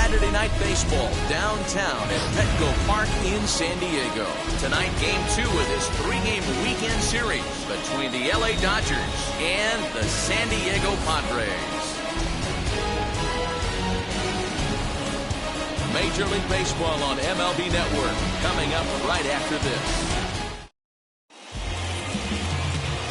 Saturday Night Baseball downtown at Petco Park in San Diego. Tonight, Game 2 of this 3-game weekend series between the LA Dodgers and the San Diego Padres. Major League Baseball on MLB Network coming up right after this.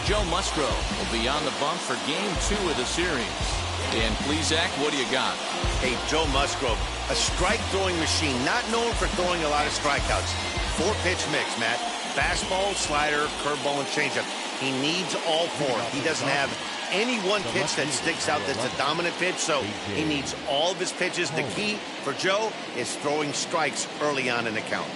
Joe Musgrove will be on the bump for Game 2 of the series. And please, Zach, what do you got? Hey, Joe Musgrove, a strike-throwing machine, not known for throwing a lot of strikeouts. 4-pitch mix, Matt. Fastball, slider, curveball, and changeup. He needs all 4. He doesn't have any one pitch that sticks out that's a dominant pitch, so he needs all of his pitches. The key for Joe is throwing strikes early on in the count.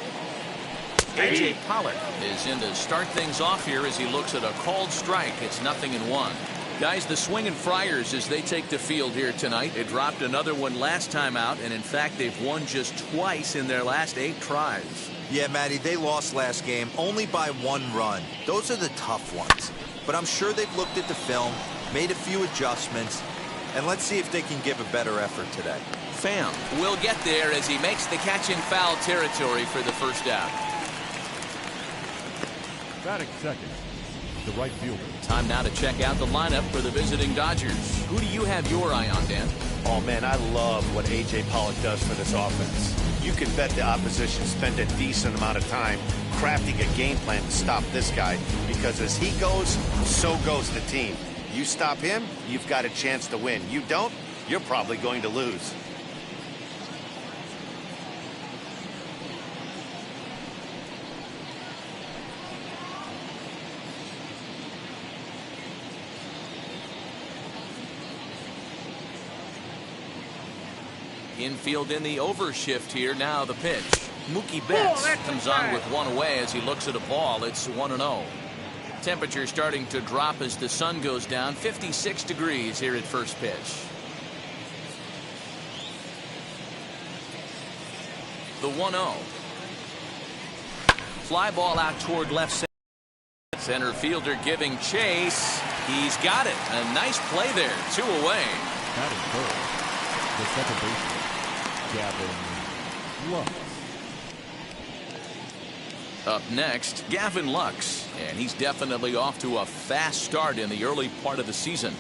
A.J. Pollock is in to start things off here as he looks at a called strike. It's 0-1. Guys, the Swinging Friars, as they take the field here tonight, they dropped another one last time out, and in fact, they've won just twice in their last 8 tries. Yeah, Matty, they lost last game only by 1 run. Those are the tough ones. But I'm sure they've looked at the film, made a few adjustments, and let's see if they can give a better effort today. Pham will get there as he makes the catch in foul territory for the first out. Batting second, the right fielder. Time now to check out the lineup for the visiting Dodgers. Who do you have your eye on, Dan? Oh, man, I love what A.J. Pollock does for this offense. You can bet the opposition spend a decent amount of time crafting a game plan to stop this guy, because as he goes, so goes the team. You stop him, you've got a chance to win. You don't, you're probably going to lose. Infield in the overshift here. Now the pitch. Mookie Betts comes on with 1 away as he looks at a ball. It's 1-0. Temperature starting to drop as the sun goes down. 56 degrees here at first pitch. The 1-0. Fly ball out toward left center. Center fielder giving chase. He's got it. A nice play there. 2 away. Batting third, the second baseman, Gavin Lux. Up next, Gavin Lux, and he's definitely off to a fast start in the early part of the season.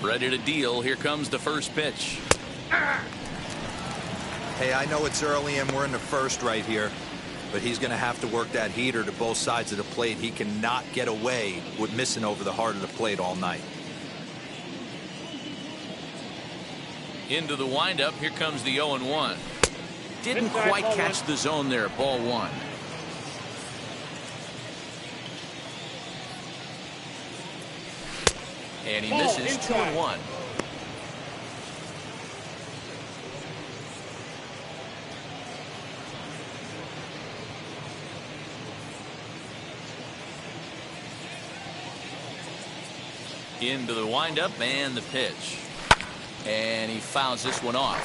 Ready to deal. Here comes the first pitch. Hey, I know it's early and we're in the first right here, but he's going to have to work that heater to both sides of the plate. He cannot get away with missing over the heart of the plate all night. Into the windup. Here comes the 0-1. Didn't quite catch the zone there. Ball 1. And he misses. 2-1. Into the windup and the pitch. And he fouls this one off.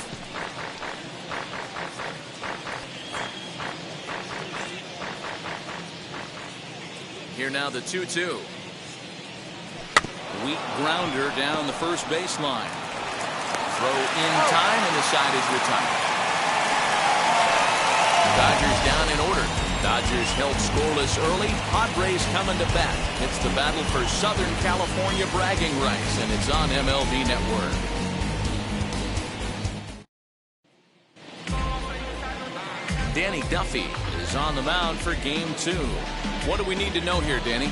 Here now the 2-2. Weak grounder down the first baseline. Throw in time, and the side is retired. Dodgers down in order. Dodgers held scoreless early. Padres coming to bat. It's the battle for Southern California bragging rights, and it's on MLB Network. Danny Duffy is on the mound for Game 2. What do we need to know here, Danny?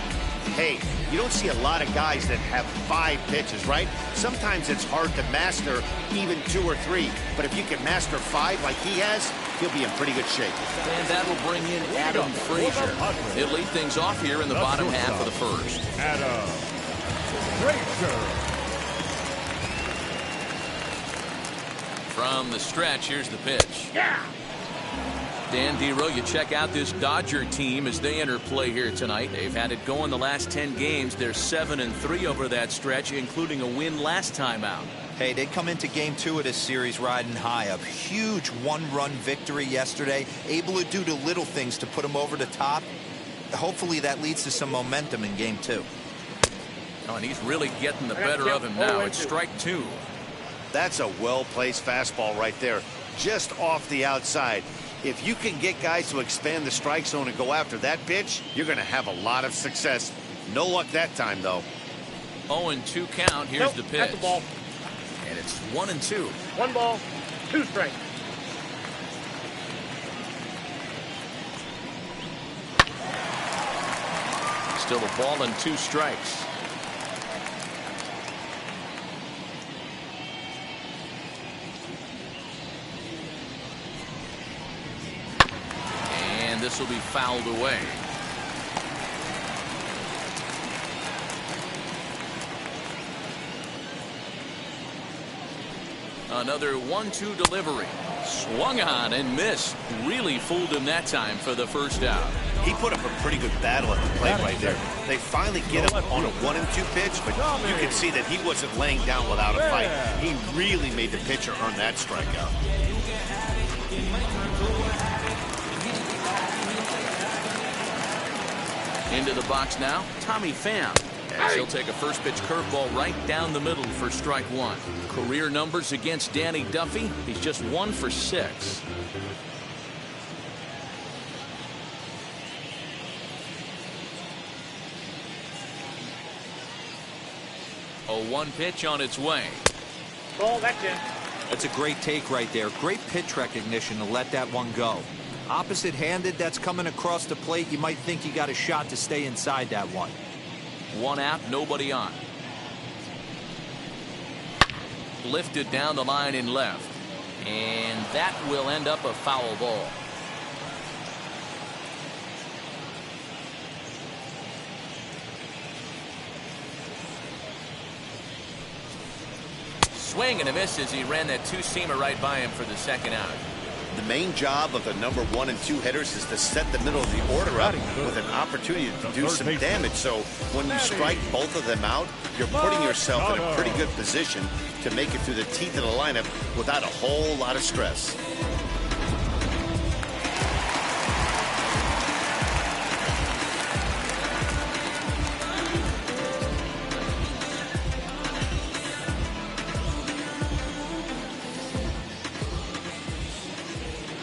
Hey, you don't see a lot of guys that have 5 pitches, right? Sometimes it's hard to master even 2 or 3. But if you can master 5 like he has, he'll be in pretty good shape. And that will bring in Adam Frazier. He'll lead things off here in the bottom half of the first. Adam Frazier. From the stretch, here's the pitch. Yeah. Dan Dero, you check out this Dodger team as they enter play here tonight. They've had it going the last 10 games. They're 7-3 over that stretch, including a win last time out. Hey, they come into Game 2 of this series riding high. A huge 1-run victory yesterday, able to do the little things to put them over the top. Hopefully that leads to some momentum in Game 2. Oh, and he's really getting the better of him now. It's strike 2. That's a well-placed fastball right there, just off the outside. If you can get guys to expand the strike zone and go after that pitch, you're going to have a lot of success. No luck that time, though. 0-2 count. Here's the pitch. That's the ball. And it's 1-2. 1 ball, 2 strikes. Still a ball and 2 strikes. And this will be fouled away. Another 1-2 delivery. Swung on and missed. Really fooled him that time for the first out. He put up a pretty good battle at the plate right there. They finally get him on a 1-2 pitch, but you can see that he wasn't laying down without a fight. He really made the pitcher earn that strikeout. Into the box now, Tommy Pham. As he'll take a first pitch curveball right down the middle for strike 1. Career numbers against Danny Duffy. He's just 1 for 6. A 1 pitch on its way. Ball, that's in. That's a great take right there. Great pitch recognition to let that one go. Opposite-handed, that's coming across the plate. You might think you got a shot to stay inside that one. 1 out, nobody on. Lifted down the line in left. And that will end up a foul ball. Swing and a miss as he ran that 2-seamer right by him for the second out. The main job of the number 1 and 2 hitters is to set the middle of the order up with an opportunity to do some damage. So when you strike both of them out, you're putting yourself in a pretty good position to make it through the teeth of the lineup without a whole lot of stress.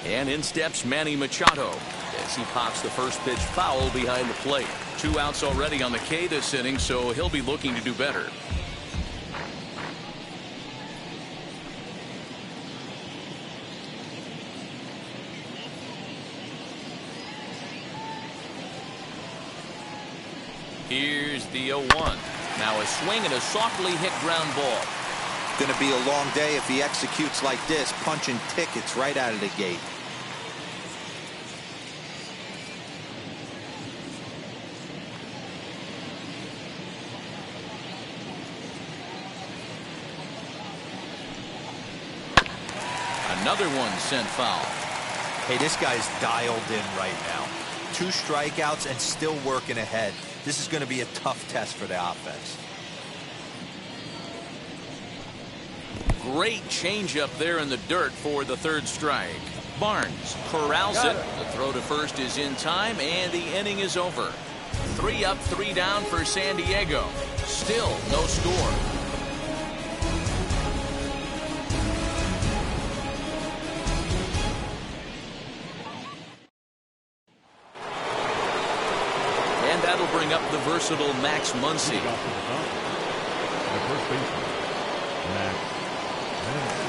And in steps Manny Machado as he pops the first pitch foul behind the plate. 2 outs already on the K this inning, so he'll be looking to do better. Here's the 0-1. Now a swing and a softly hit ground ball. Going to be a long day if he executes like this, punching tickets right out of the gate. Another one sent foul. Hey, this guy's dialed in right now. 2 strikeouts and still working ahead. This is going to be a tough test for the offense. Great changeup there in the dirt for the 3rd strike. Barnes corrals it. The throw to first is in time, and the inning is over. 3 up, 3 down for San Diego. Still no score. And that'll bring up the versatile Max Muncy. The first baseman, Max Muncy.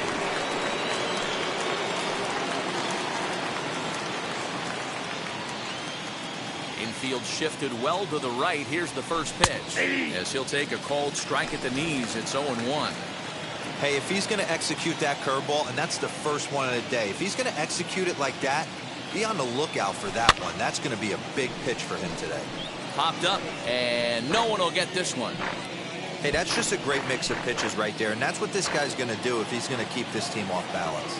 Infield shifted well to the right. Here's the first pitch. As he'll take a called strike at the knees. It's 0-1. Hey, if he's going to execute that curveball, and that's the first one of the day, if he's going to execute it like that, be on the lookout for that one. That's going to be a big pitch for him today. Popped up, and no one will get this one. Hey, that's just a great mix of pitches right there, and that's what this guy's going to do if he's going to keep this team off balance.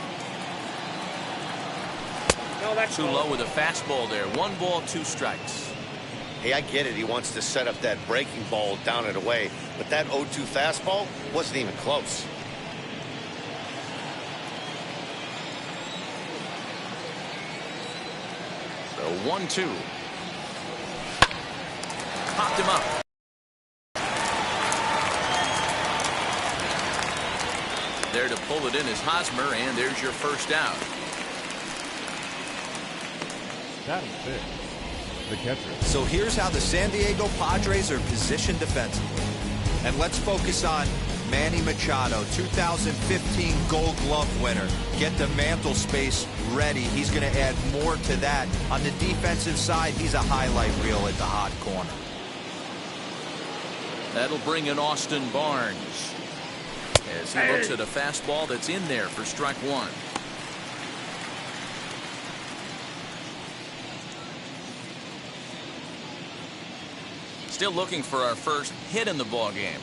No, that's Too low with a fastball there. 1 ball, 2 strikes. Hey, I get it. He wants to set up that breaking ball down and away, but that 0-2 fastball wasn't even close. So 1-2. Popped him up. There to pull it in is Hosmer, and there's your first out. That is fifth. The catcher. So here's how the San Diego Padres are positioned defensively. And let's focus on Manny Machado, 2015 Gold Glove winner. Get the mantle space ready. He's going to add more to that. On the defensive side, he's a highlight reel at the hot corner. That'll bring in Austin Barnes as he looks at a fastball that's in there for strike one. Still looking for our first hit in the ball game.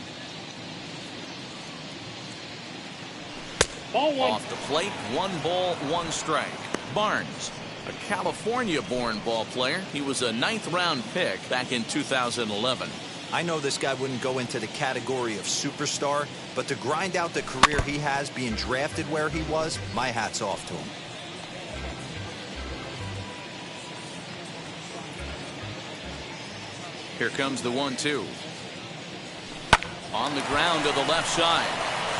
Ball one. Off the plate, 1 ball, 1 strike. Barnes, a California-born ball player. He was a 9th-round pick back in 2011. I know this guy wouldn't go into the category of superstar, but to grind out the career he has being drafted where he was, my hat's off to him. Here comes the 1-2. On the ground to the left side.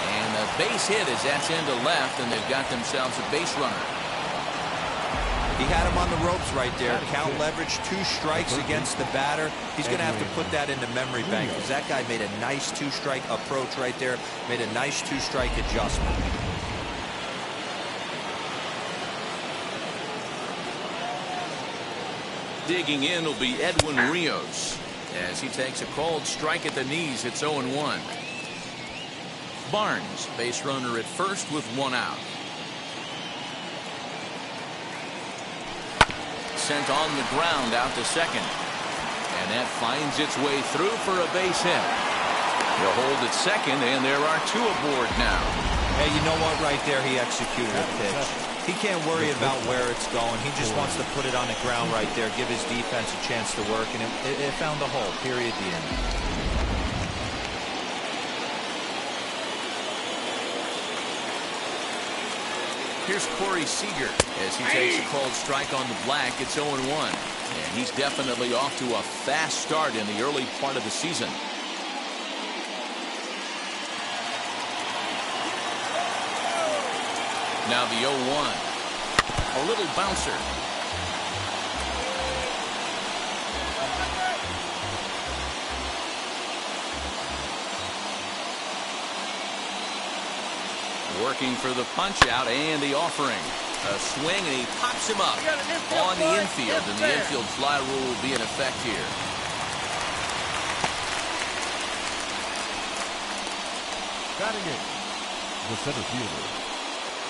And a base hit as that's into left, and they've got themselves a base runner. He had him on the ropes right there. Count leverage, 2 strikes against the batter. He's going to have to put that into memory bank because that guy made a nice 2-strike approach right there. Made a nice 2-strike adjustment. Digging in will be Edwin Rios as he takes a called strike at the knees. It's 0-1. Barnes, base runner at first with 1 out. Sent on the ground out to second. And that finds its way through for a base hit. He'll hold at second, and there are 2 aboard now. Hey, you know what? Right there, he executed a pitch. He can't worry about where it's going. He just wants to put it on the ground right there, give his defense a chance to work, and it found the hole. Period. The end. Here's Corey Seager as he takes a called strike on the black. It's 0-1. And he's definitely off to a fast start in the early part of the season. Now the 0-1. A little bouncer. Working for the punch out and the offering. A swing, and he pops him up on the infield, and the infield fly rule will be in effect here. Batting it, the center fielder,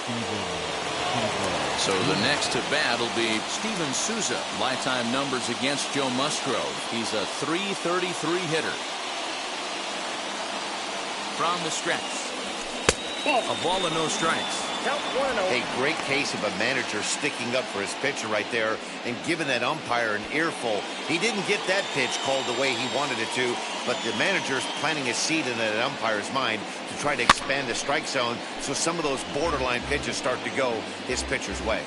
Steven. So the next to bat will be Steven Souza. Lifetime numbers against Joe Musgrove. He's a .333 hitter. From the stretch. A ball and no strikes. Hey, great case of a manager sticking up for his pitcher right there and giving that umpire an earful. He didn't get that pitch called the way he wanted it to, but the manager's planting a seed in that umpire's mind to try to expand the strike zone so some of those borderline pitches start to go his pitcher's way.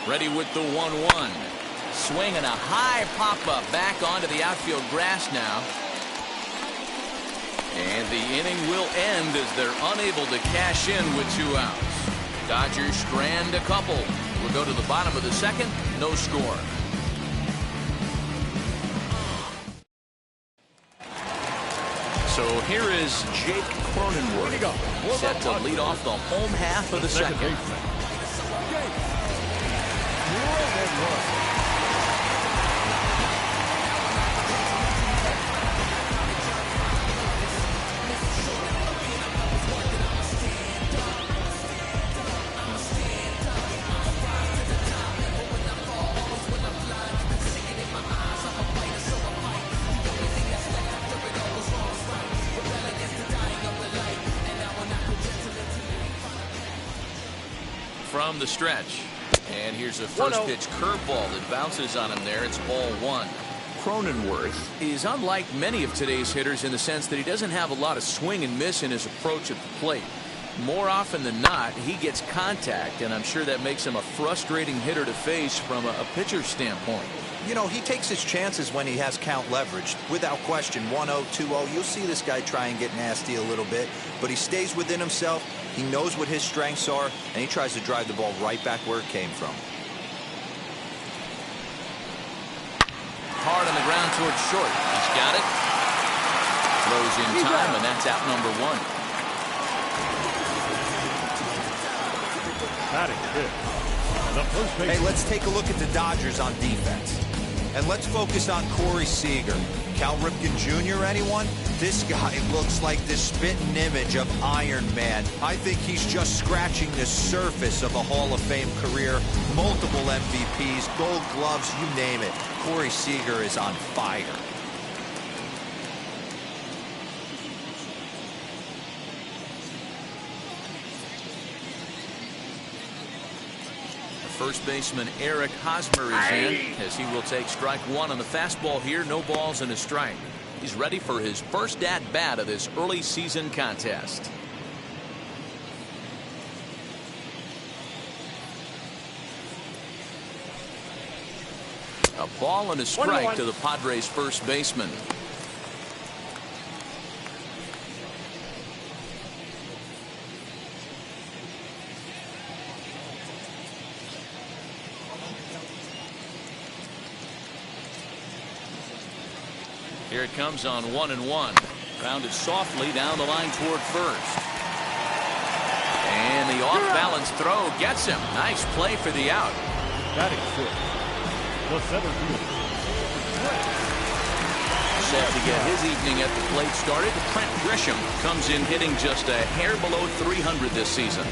Ready with the 1-1. Swing and a high pop-up back onto the outfield grass now. And the inning will end as they're unable to cash in with 2 outs. Dodgers strand a couple. We'll go to the bottom of the second. No score. So here is Jake Cronenworth, set to lead off the home half of the second. From the stretch. And here's a first pitch curveball that bounces on him there. It's ball 1. Cronenworth is unlike many of today's hitters in the sense that he doesn't have a lot of swing and miss in his approach at the plate. More often than not, he gets contact, and I'm sure that makes him a frustrating hitter to face from a pitcher's standpoint. You know, he takes his chances when he has count leveraged. Without question, 1-0, 2-0, you'll see this guy try and get nasty a little bit, but he stays within himself. He knows what his strengths are, and he tries to drive the ball right back where it came from. Hard on the ground towards short. He's got it. Throws in time, and that's out number one. Batting fifth, the first baseman. Hey, let's take a look at the Dodgers on defense. And let's focus on Corey Seager. Cal Ripken Jr., anyone? This guy looks like the spitting image of Iron Man. I think he's just scratching the surface of a Hall of Fame career. Multiple MVPs, Gold Gloves, you name it. Corey Seager is on fire. First baseman Eric Hosmer is in as he will take strike one on the fastball here. No balls and a strike. He's ready for his first at-bat of this early season contest. A ball and a strike to the Padres first baseman. Here it comes on 1-1. Rounded softly down the line toward first. And the off-balance throw gets him. Nice play for the out. Batting sixth, the center fielder. Set to get his evening at the plate started. Trent Grisham comes in hitting just a hair below 300 this season.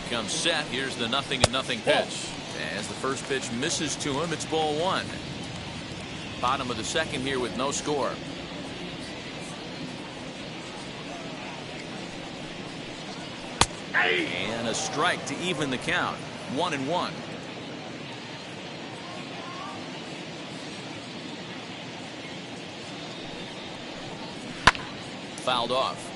He comes set. Here's the 0-0 pitch. As the first pitch misses to him, it's ball one. Bottom of the second here with no score. And a strike to even the count. 1-1. Fouled off.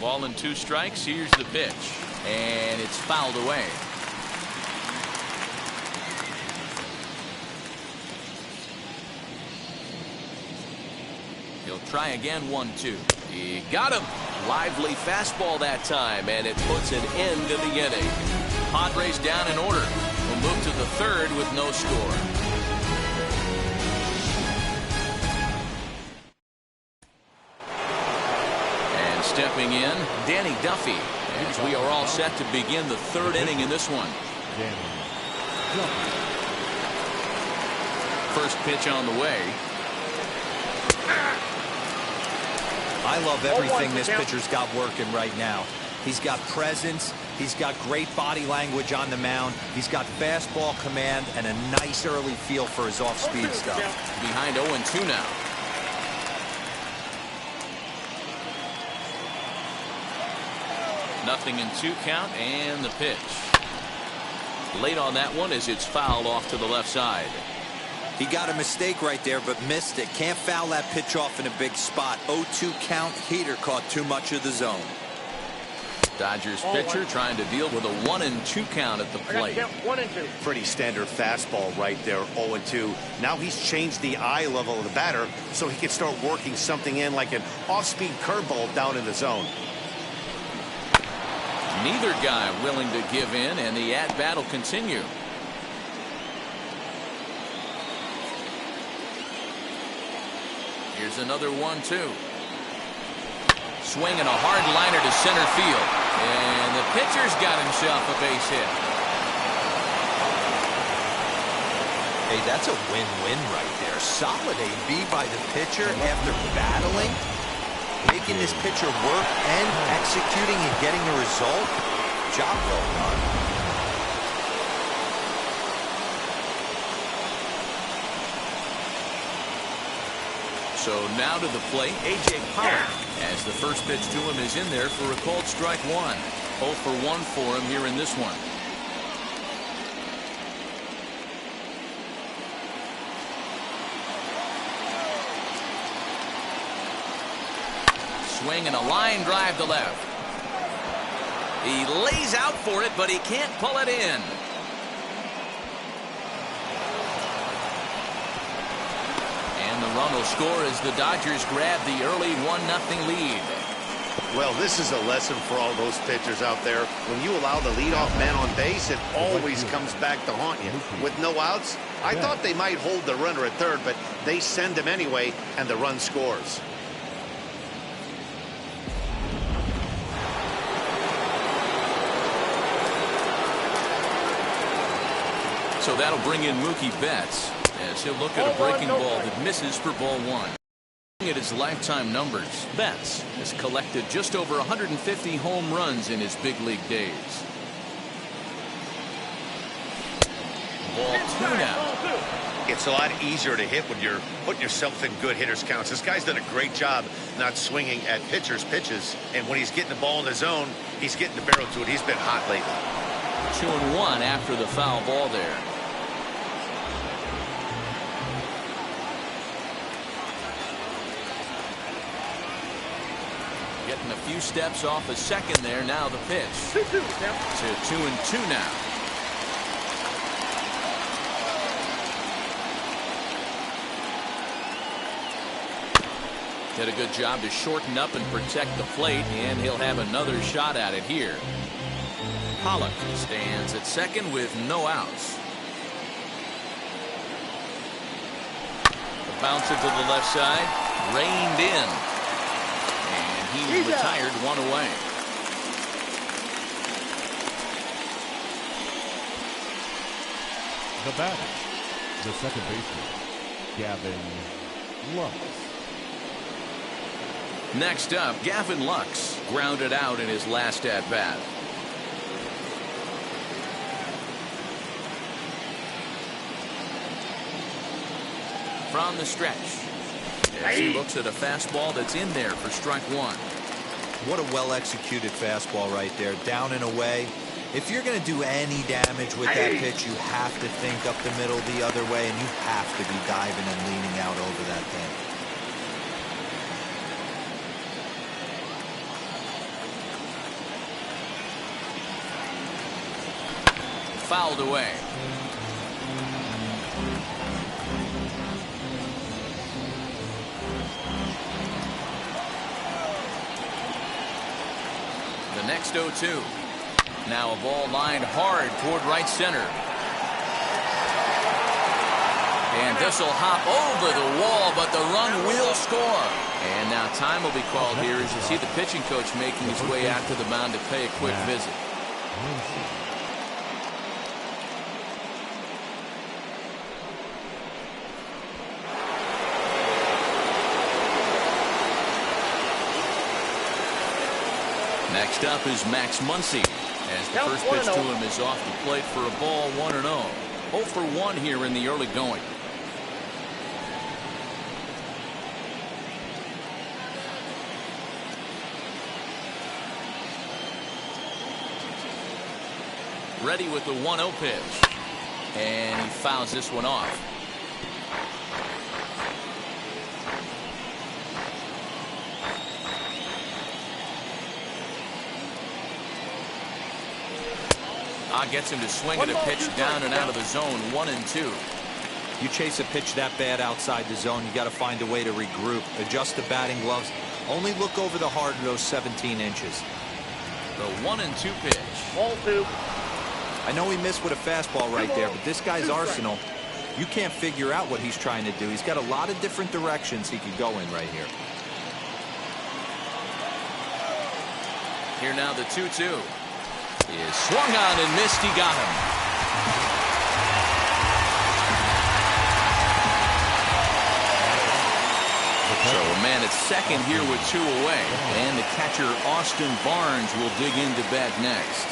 Ball and 2 strikes. Here's the pitch, and it's fouled away. He'll try again. 1-2. He got him. Lively fastball that time, and it puts an end to the inning. Padres down in order. We'll move to the third with no score. Stepping in, Danny Duffy, as we are all set to begin the third inning in this one. First pitch on the way. I love everything this pitcher's got working right now. He's got presence. He's got great body language on the mound. He's got fastball command and a nice early feel for his off-speed stuff. Behind 0-2 now. Nothing in 2 count, and the pitch. Late on that one as it's fouled off to the left side. He got a mistake right there, but missed it. Can't foul that pitch off in a big spot. 0-2 count. Heater caught too much of the zone. Dodgers pitcher trying to deal with a 1-2 count at the plate. 1-2. Pretty standard fastball right there. 0-2. Now he's changed the eye level of the batter so he can start working something in like an off-speed curveball down in the zone. Neither guy willing to give in, and the at-bat will continue. Here's another 1-2. Swinging a hard liner to center field. And the pitcher's got himself a base hit. Hey, that's a win-win right there. Solid AB by the pitcher after battling. Making this pitcher work and executing and getting the result. Job well done. So now to the plate, A.J. Pollock, as the first pitch to him is in there for a called strike one. 0 for 1 for him here in this one. swing and a line drive to left. He lays out for it, but he can't pull it in. And the run will score as the Dodgers grab the early 1-0 lead. Well, this is a lesson for all those pitchers out there. When you allow the leadoff man on base, it always comes back to haunt you. With no outs, I thought they might hold the runner at third, but they send him anyway, and the run scores. So that'll bring in Mookie Betts as he'll look at a breaking ball that misses for ball one. At his lifetime numbers, Betts has collected just over 150 home runs in his big league days. Ball two now. It's a lot easier to hit when you're putting yourself in good hitters counts. This guy's done a great job not swinging at pitchers' pitches, and when he's getting the ball in the zone, he's getting the barrel to it. He's been hot lately. 2-1 after the foul ball there. Getting a few steps off a second there. Now the pitch. 2-2 to 2-2 now. Did a good job to shorten up and protect the plate, and he'll have another shot at it here. Pollock stands at second with no outs. The bouncer to the left side, reined in. He's retired one away. The batter, the second baseman, Gavin Lux. Next up, Gavin Lux grounded out in his last at bat. From the stretch. As he looks at a fastball that's in there for strike one. What a well-executed fastball right there, down and away. If you're going to do any damage with that pitch, you have to think up the middle the other way, and you have to be diving and leaning out over that thing. Fouled away. The next 0-2. Now a ball lined hard toward right center. And this will hop over the wall, but the run will score. And now time will be called here as you see the pitching coach making his way out to the mound to pay a quick visit. Next up is Max Muncy, as the first pitch to him is off the plate for a ball 1-0. 0 for 1 here in the early going. Ready with the 1-0 pitch. And he fouls this one off. Gets him to swing at a pitch down and out of the zone. 1-2. You chase a pitch that bad outside the zone, you got to find a way to regroup, adjust the batting gloves, only look over the heart of those 17 inches. The 1-2 pitch. Ball two. I know he missed with a fastball right there, but this guy's arsenal, you can't figure out what he's trying to do. He's got a lot of different directions he could go in right here. Here now the 2-2. Is swung on and missed. He got him. So a man at second here with 2 away, and the catcher Austin Barnes will dig into bat next.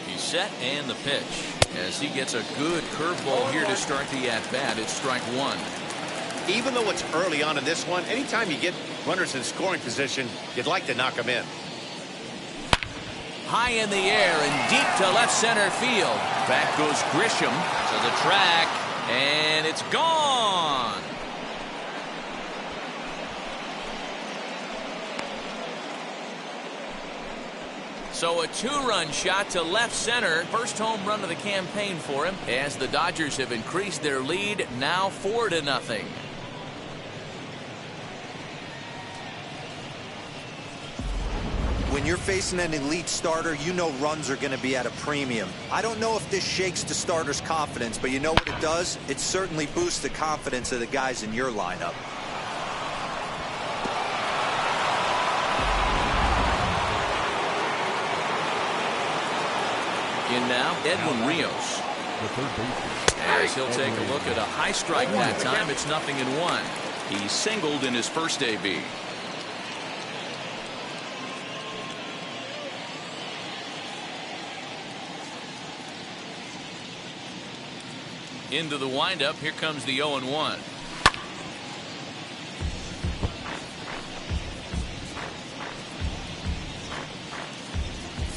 He's set and the pitch as he gets a good curveball here to start the at bat. It's strike one. Even though it's early on in this one, anytime you get runners in scoring position, you'd like to knock them in. High in the air and deep to left center field. Back goes Grisham to the track. And it's gone. So a two-run shot to left center. First home run of the campaign for him, as the Dodgers have increased their lead, now 4-0. When you're facing an elite starter, you know runs are going to be at a premium. I don't know if this shakes the starter's confidence, but you know what it does? It certainly boosts the confidence of the guys in your lineup. In now, Edwin Rios. The third baseman. As he'll take a look at a high strike that time. It's 0-1. He singled in his first AB. Into the windup. Here comes the 0-1.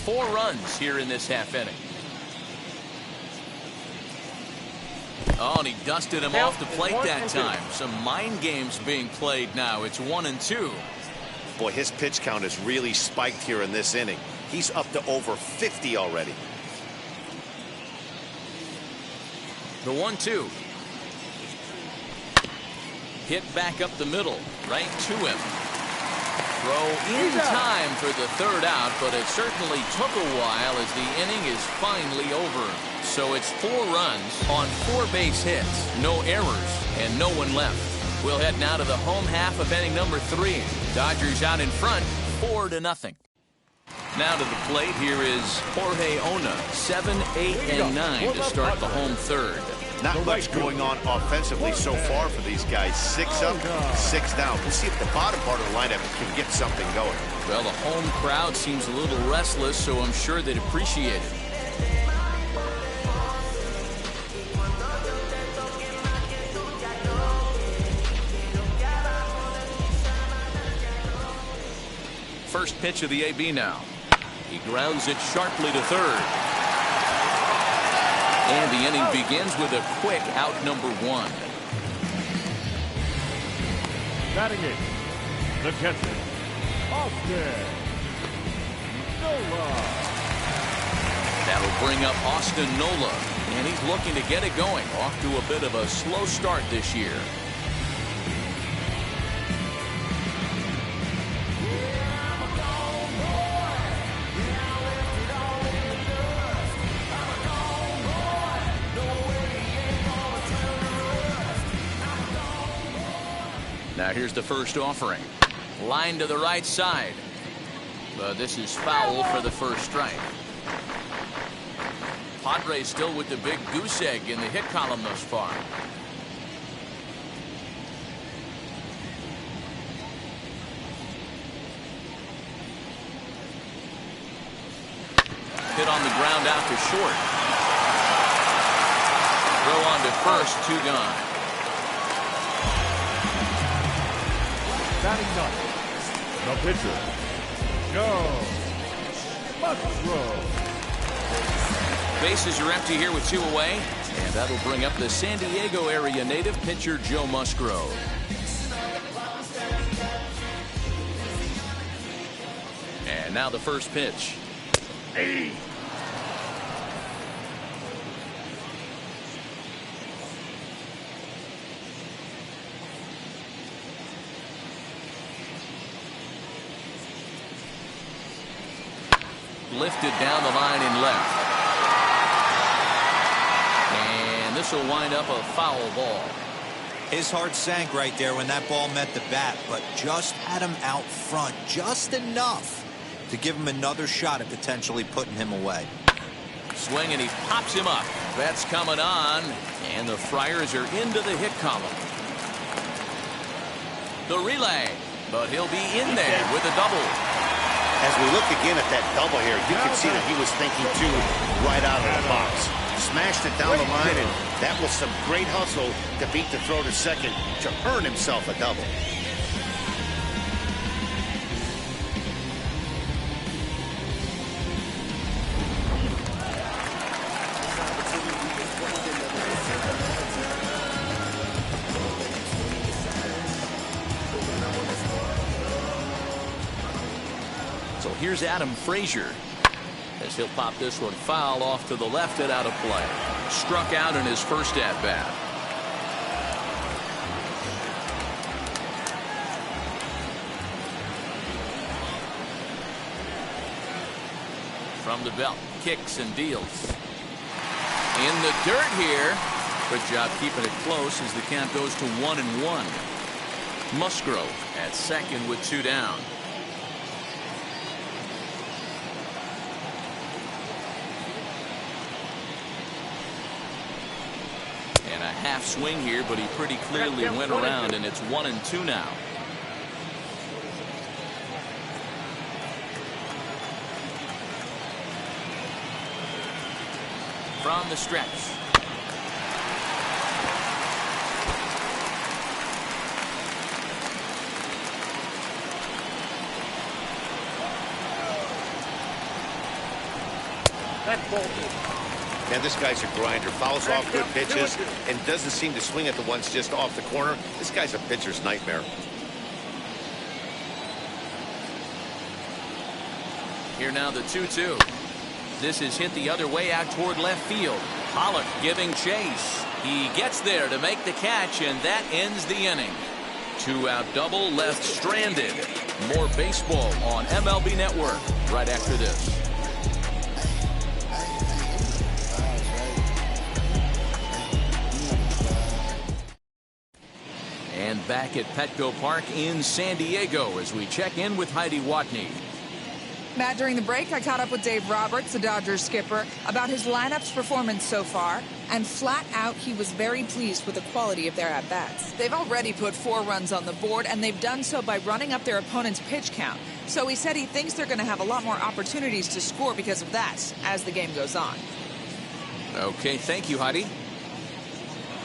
Four runs here in this half inning. Oh, and he dusted him off the plate that time. Some mind games being played now. It's 1-2. Boy, his pitch count has really spiked here in this inning. He's up to over 50 already. The 1-2. Hit back up the middle, right to him. Throw in time for the third out, but it certainly took a while as the inning is finally over. So it's 4 runs on 4 base hits, no errors, and no one left. We'll head now to the home half of inning number 3. Dodgers out in front, 4-0. Now to the plate, here is Jorge Ona, 7, 8, and 9 to start the home third. Not much going on offensively so far for these guys. 6 up, 6 down. We'll see if the bottom part of the lineup can get something going. Well, the home crowd seems a little restless, so I'm sure they'd appreciate it. First pitch of the AB now. He grounds it sharply to third. And the inning begins with a quick out number 1. Batting it, the catcher, Austin Nola. That'll bring up Austin Nola. And he's looking to get it going. Off to a bit of a slow start this year. Now here's the first offering. Line to the right side. But this is foul for the first strike. Padres still with the big goose egg in the hit column thus far. Hit on the ground out to short. Throw on to first, 2 gone. Batting ninth, the pitcher, Joe Musgrove. Bases are empty here with 2 away, and that'll bring up the San Diego area native pitcher Joe Musgrove. And now the first pitch. Hey. Lifted down the line in left. And this will wind up a foul ball. His heart sank right there when that ball met the bat, but just had him out front just enough to give him another shot at potentially putting him away. Swing, and he pops him up. That's coming on, and the Friars are into the hit column. The relay, but he'll be in there with a double. As we look again at that double here, you can see that he was thinking, too, right out of the box. Smashed it down the line, and that was some great hustle to beat the throw to second to earn himself a double. Here's Adam Frazier, as he'll pop this one foul off to the left and out of play. Struck out in his first at bat. From the belt, kicks and deals. In the dirt here. Good job keeping it close as the count goes to 1-1. Musgrove at second with 2 down. And a half swing here, but he pretty clearly went around, and it's 1-2 now. From the stretch. That's ball 2. Man, this guy's a grinder. Fouls off good pitches and doesn't seem to swing at the ones just off the corner. This guy's a pitcher's nightmare. Here now the 2-2. This is hit the other way out toward left field. Pollock giving chase. He gets there to make the catch, and that ends the inning. 2-out double left stranded. More baseball on MLB Network right after this. And back at Petco Park in San Diego as we check in with Heidi Watney. Matt, during the break, I caught up with Dave Roberts, the Dodgers skipper, about his lineup's performance so far, and flat out, he was very pleased with the quality of their at-bats. They've already put 4 runs on the board, and they've done so by running up their opponent's pitch count. So he said he thinks they're going to have a lot more opportunities to score because of that as the game goes on. Okay, thank you, Heidi.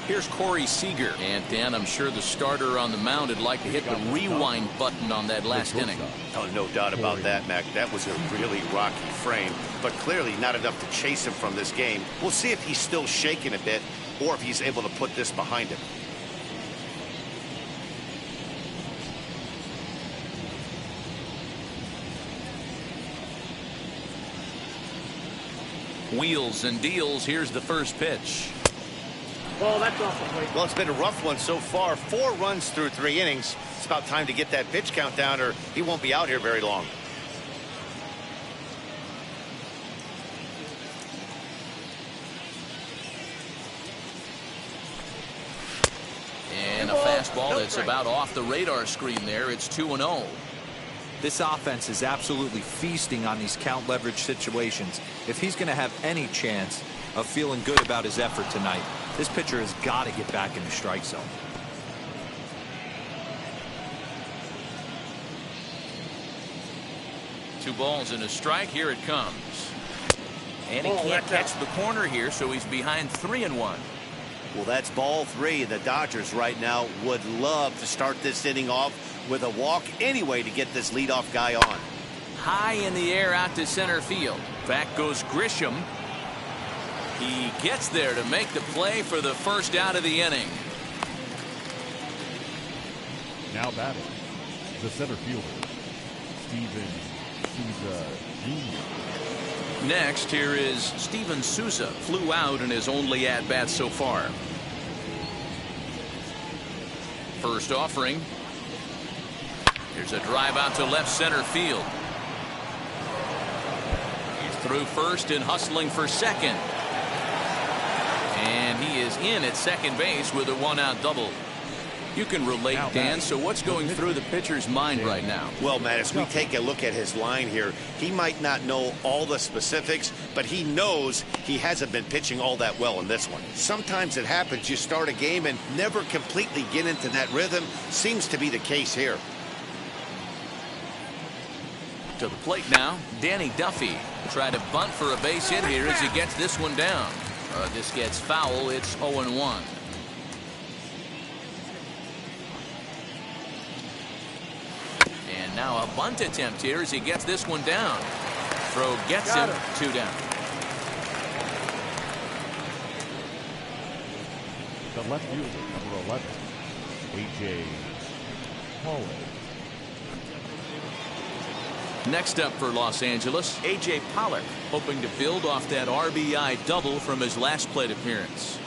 Here's Corey Seager. And Dan, I'm sure the starter on the mound would like to hit the rewind button on that last inning. Oh, no doubt about that, Mac. That was a really rocky frame, but clearly not enough to chase him from this game. We'll see if he's still shaking a bit or if he's able to put this behind him. Wheels and deals. Here's the first pitch. Ball, that's off the plate. Well, it's been a rough one so far. 4 runs through 3 innings. It's about time to get that pitch count down, or he won't be out here very long. And a fastball that's about off the radar screen there. It's 2-0. This offense is absolutely feasting on these count leverage situations. If he's going to have any chance of feeling good about his effort tonight, this pitcher has got to get back in the strike zone. Two balls and a strike. Here it comes. And he can't catch the corner here, so he's behind 3-1. Well, that's ball 3, and the Dodgers right now would love to start this inning off with a walk anyway to get this leadoff guy on. High in the air out to center field. Back goes Grisham. He gets there to make the play for the first out of the inning. Now batting, the center fielder, Steven Souza Jr. Next, here is Steven Souza. Flew out in his only at-bat so far. First offering. Here's a drive out to left center field. He's through first and hustling for second. And he is in at second base with a 1-out double. You can relate, Dan. So what's going through the pitcher's mind right now? Well, Matt, as we take a look at his line here, he might not know all the specifics, but he knows he hasn't been pitching all that well in this one. Sometimes it happens. You start a game and never completely get into that rhythm. Seems to be the case here. To the plate now, Danny Duffy. Try to bunt for a base hit here as he gets this one down. This gets foul. It's 0-1. And now a bunt attempt here as he gets this one down. Throw gets him. 2 down. The left fielder, number 11, A.J. Pollock. Next up for Los Angeles, A.J. Pollock, hoping to build off that RBI double from his last plate appearance.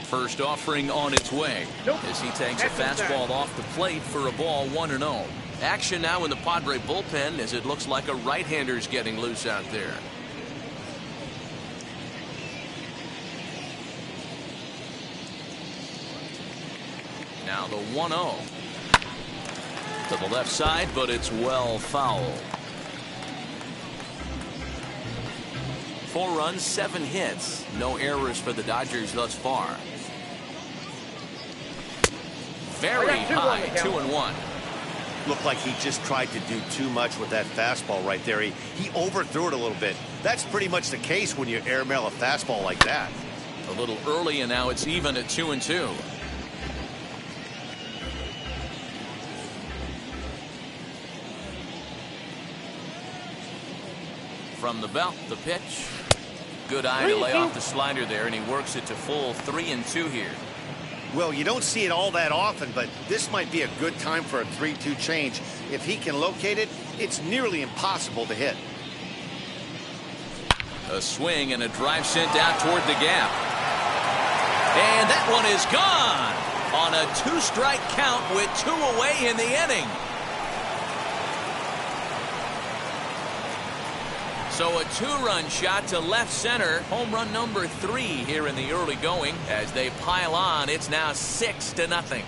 First offering on its way as he takes a fastball off the plate for a ball 1-0. Action now in the Padre bullpen as it looks like a right-hander's getting loose out there. Now the 1-0. To the left side, but it's well foul. 4 runs, 7 hits. No errors for the Dodgers thus far. Very high, 2-1. Looked like he just tried to do too much with that fastball right there. He overthrew it a little bit. That's pretty much the case when you airmail a fastball like that. A little early, and now it's even at 2-2. From the belt, the pitch. Good eye to lay off the slider there, and he works it to full 3-2 here. Well, you don't see it all that often, but this might be a good time for a 3-2 change. If he can locate it, it's nearly impossible to hit. A swing and a drive sent out toward the gap. And that one is gone on a 2-strike count with 2 away in the inning. So a 2-run shot to left center. Home run number 3 here in the early going. As they pile on, it's now 6-0.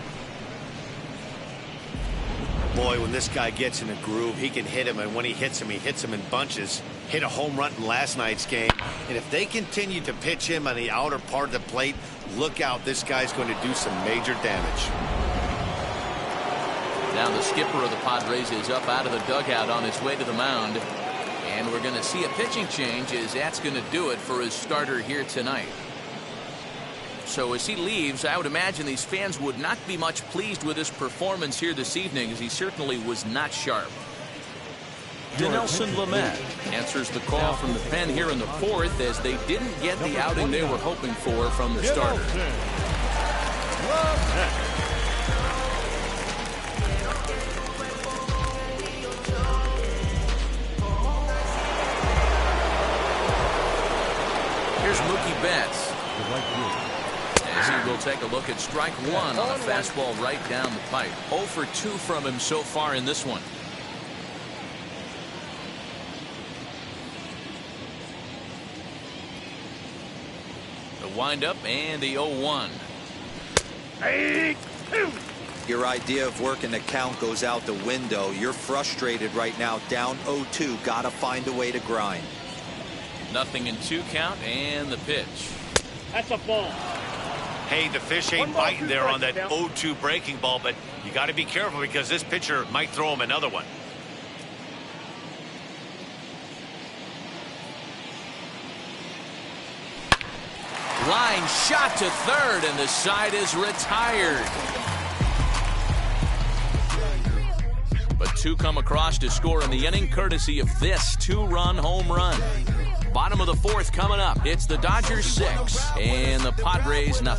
Boy, when this guy gets in a groove, he can hit him, and when he hits him in bunches. Hit a home run in last night's game. And if they continue to pitch him on the outer part of the plate, look out, this guy's going to do some major damage. Now the skipper of the Padres is up out of the dugout on his way to the mound. And we're going to see a pitching change as that's going to do it for his starter here tonight. So as he leaves, I would imagine these fans would not be much pleased with his performance here this evening, as he certainly was not sharp. Dinelson Lamet answers the call from the pen here in the 4th as they didn't get the outing they were hoping for from the starter. Here's Mookie Betts as he will take a look at strike 1 on a fastball right down the pipe. 0 for 2 from him so far in this one. The windup and the 0-1. Your idea of working the count goes out the window. You're frustrated right now, down 0-2. Gotta find a way to grind. 0-2 count and the pitch. That's a ball. Hey, the fish ain't biting there on that 0-2 breaking ball, but you got to be careful because this pitcher might throw him another one. Line shot to third, and the side is retired. But 2 come across to score in the inning, courtesy of this 2-run home run. Bottom of the 4th coming up. It's the Dodgers 6 and the Padres 0.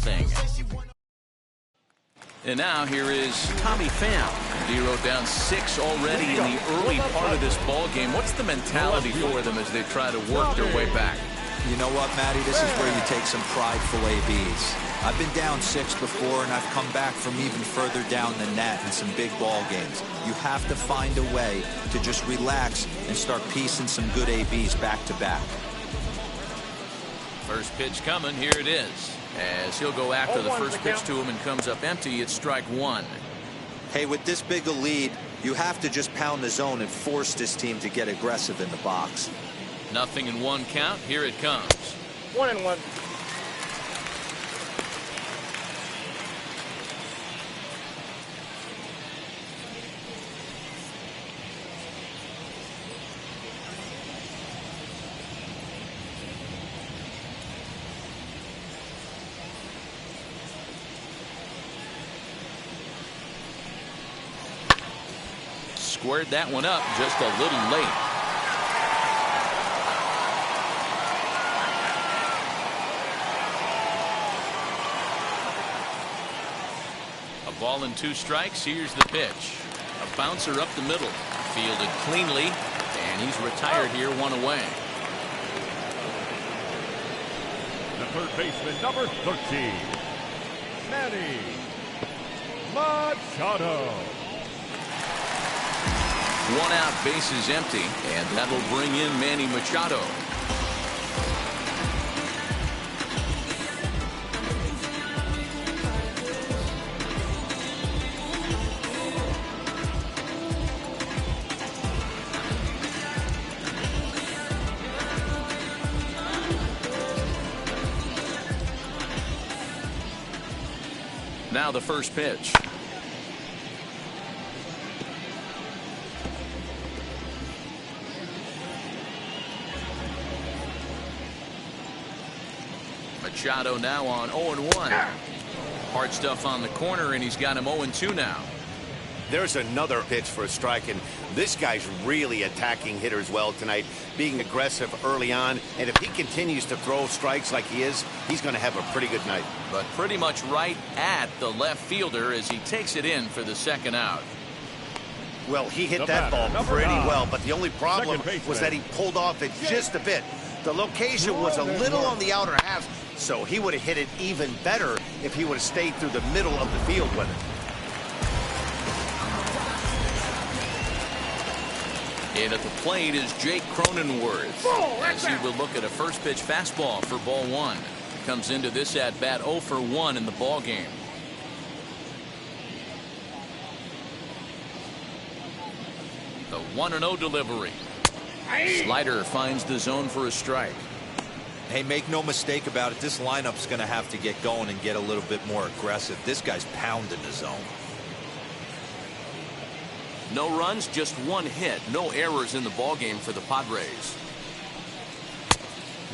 And now here is Tommy Pham. He wrote down 6 already in the early part of this ball game. What's the mentality for them as they try to work their way back? You know what, Matty? This is where you take some prideful ABs. I've been down 6 before, and I've come back from even further down than that in some big ball games. You have to find a way to just relax and start piecing some good ABs back to back. First pitch coming. Here it is. As he'll go after the first pitch to him and comes up empty. It's strike 1. Hey, with this big a lead, you have to just pound the zone and force this team to get aggressive in the box. 0-1 count. Here it comes. 1-1. Squared that one up just a little late. A ball and 2 strikes. Here's the pitch. A bouncer up the middle. Fielded cleanly, and he's retired here, one away. The third baseman, number 13, Manny Machado. One out, bases empty, and that'll bring in Manny Machado. Now the first pitch. Machado now on 0-1. Hard stuff on the corner, and he's got him 0-2 now. There's another pitch for a strike, and this guy's really attacking hitters well tonight, being aggressive early on. And if he continues to throw strikes like he is, he's going to have a pretty good night. But pretty much right at the left fielder as he takes it in for the second out. Well, he hit that ball pretty well, but the only problem was that he pulled off it just a bit. The location was a little on the outer half, so he would have hit it even better if he would have stayed through the middle of the field with it. In at the plate is Jake Cronenworth as he will look at a first pitch fastball for ball one. Comes into this at bat 0 for 1 in the ball game. The 1-0 delivery. Slider finds the zone for a strike. Hey, make no mistake about it. This lineup's going to have to get going and get a little bit more aggressive. This guy's pounding the zone. No runs, just one hit. No errors in the ballgame for the Padres.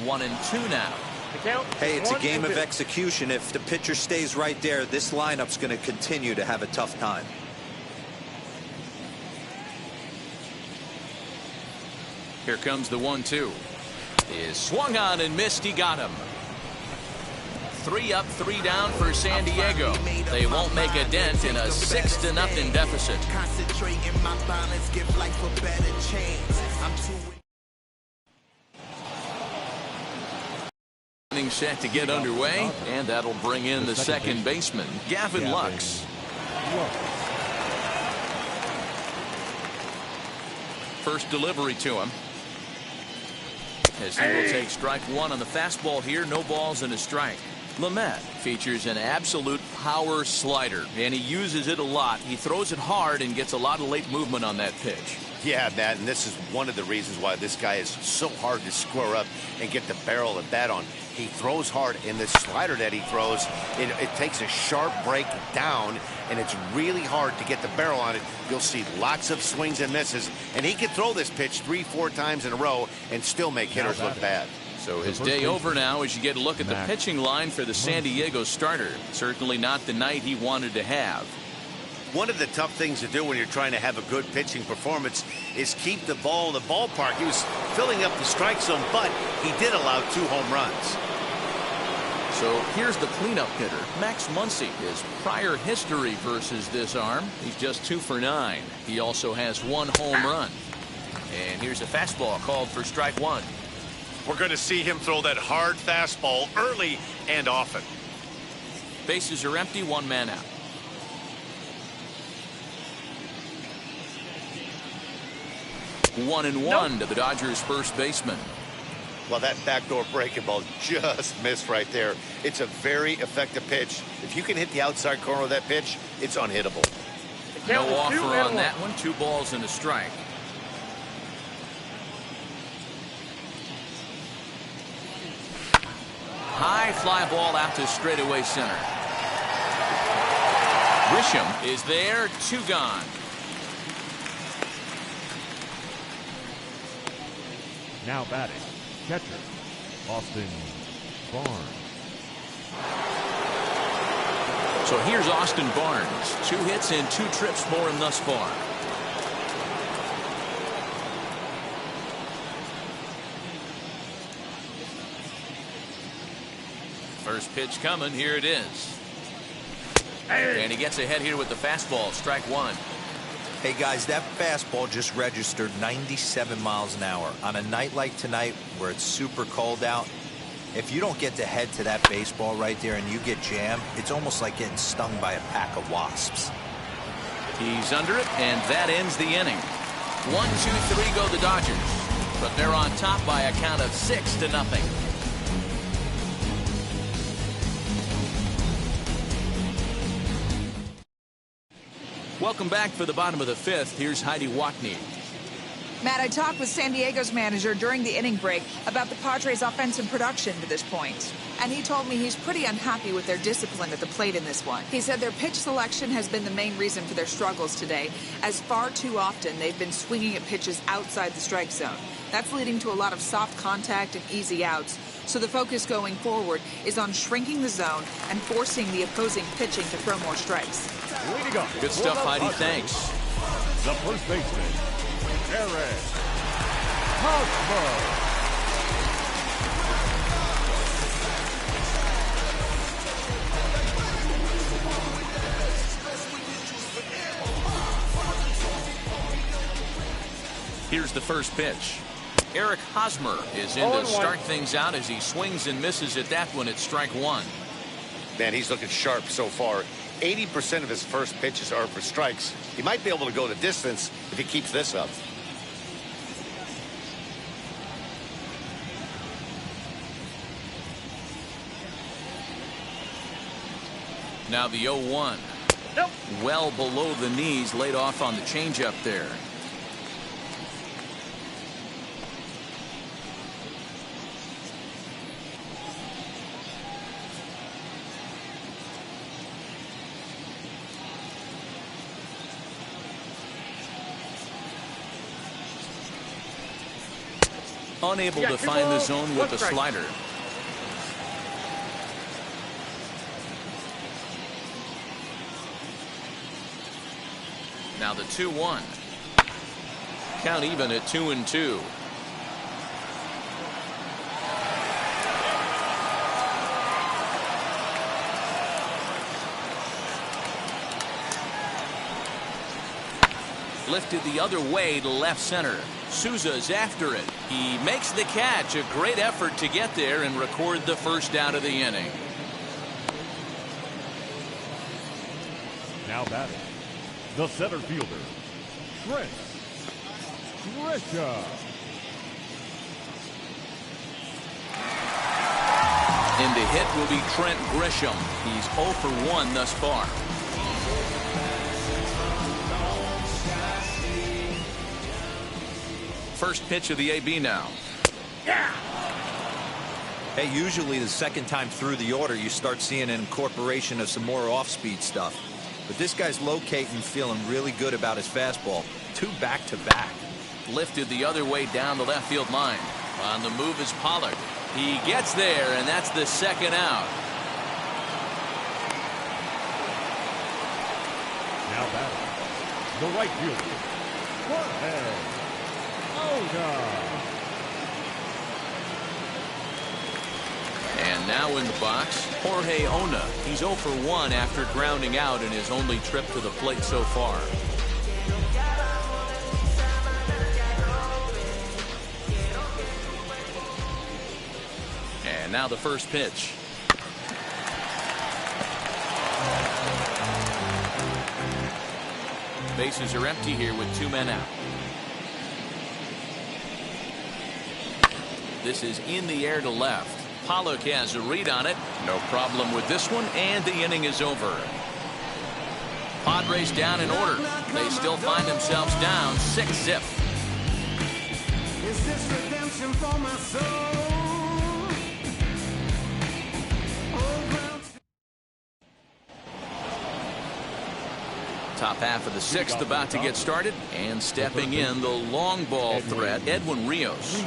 1-2 now. Hey, it's a game of execution. If the pitcher stays right there, this lineup's going to continue to have a tough time. Here comes the 1-2. Is swung on and missed. He got him. 3 up, 3 down for San Diego. They won't make a dent in a 6-0 deficit. Inning set to get underway, and that'll bring in the second baseman, Gavin Lux. First delivery to him. As he will take strike one on the fastball here. No balls and a strike. Lamet features an absolute power slider, and he uses it a lot. He throws it hard and gets a lot of late movement on that pitch. Yeah, Matt, and this is one of the reasons why this guy is so hard to square up and get the barrel of bat on. He throws hard, and the slider that he throws, it takes a sharp break down, and it's really hard to get the barrel on it. You'll see lots of swings and misses, and he can throw this pitch 3-4 times in a row and still make hitters look bad. So his day over now as you get a look at the pitching line for the San Diego starter. Certainly not the night he wanted to have. One of the tough things to do when you're trying to have a good pitching performance is keep the ball in the ballpark. He was filling up the strike zone, but he did allow 2 home runs. So here's the cleanup hitter, Max Muncy. His prior history versus this arm, he's just 2 for 9. He also has 1 home run. And here's a fastball called for strike 1. We're going to see him throw that hard fastball early and often. Bases are empty, 1 man out. One and one to the Dodgers first baseman. Well, that backdoor breaking ball just missed right there. It's a very effective pitch. If you can hit the outside corner of that pitch, it's unhittable. No offer on that one. 2 balls and a strike. High fly ball out to straightaway center. Grisham is there. 2 gone. Now batting, catcher, Austin Barnes. So here's Austin Barnes. 2 hits and 2 trips for him thus far. First pitch coming. Here it is. And he gets ahead here with the fastball. Strike 1. Hey guys, that fastball just registered 97 miles an hour. On a night like tonight where it's super cold out, if you don't get to head to that baseball right there and you get jammed, it's almost like getting stung by a pack of wasps. He's under it, and that ends the inning. 1, 2, 3 go the Dodgers, but they're on top by a count of 6-0. Welcome back for the bottom of the 5th. Here's Heidi Watney. Matt, I talked with San Diego's manager during the inning break about the Padres' offensive production to this point. And he told me he's pretty unhappy with their discipline at the plate in this one. He said their pitch selection has been the main reason for their struggles today, as far too often they've been swinging at pitches outside the strike zone. That's leading to a lot of soft contact and easy outs. So the focus going forward is on shrinking the zone and forcing the opposing pitching to throw more strikes. Way to go. Good stuff, Heidi. Thanks. The first baseman, Eric Hosmer. Here's the first pitch. Eric Hosmer is in to start things out as he swings and misses at that one at strike 1. Man, he's looking sharp so far. 80% of his first pitches are for strikes. He might be able to go the distance if he keeps this up. Now the 0-1. Nope. Well below the knees, laid off on the changeup there. Unable to find the zone with the slider. Now the 2-1. Count even at 2-2. Lifted the other way to left center. Souza's after it. He makes the catch. A great effort to get there and record the first out of the inning. Now batting, the center fielder, Trent Grisham. In to hit will be Trent Grisham. He's 0 for 1 thus far. First pitch of the AB now. Hey, usually the second time through the order, you start seeing an incorporation of some more off-speed stuff. But this guy's locating, feeling really good about his fastball. 2 back-to-back. Lifted the other way down the left field line. On the move is Pollard. He gets there, and that's the second out. Now batting, the right fielder, Jorge Ona. And now in the box, Jorge Ona. He's 0 for 1 after grounding out in his only trip to the plate so far. And now the first pitch. Bases are empty here with 2 men out. This is in the air to left. Pollock has a read on it. No problem with this one, and the inning is over. Padres down in order. They still find themselves down 6-0. Is this redemption for my soul? Top half of the 6th about to get started, and stepping in the long ball threat, Edwin Rios.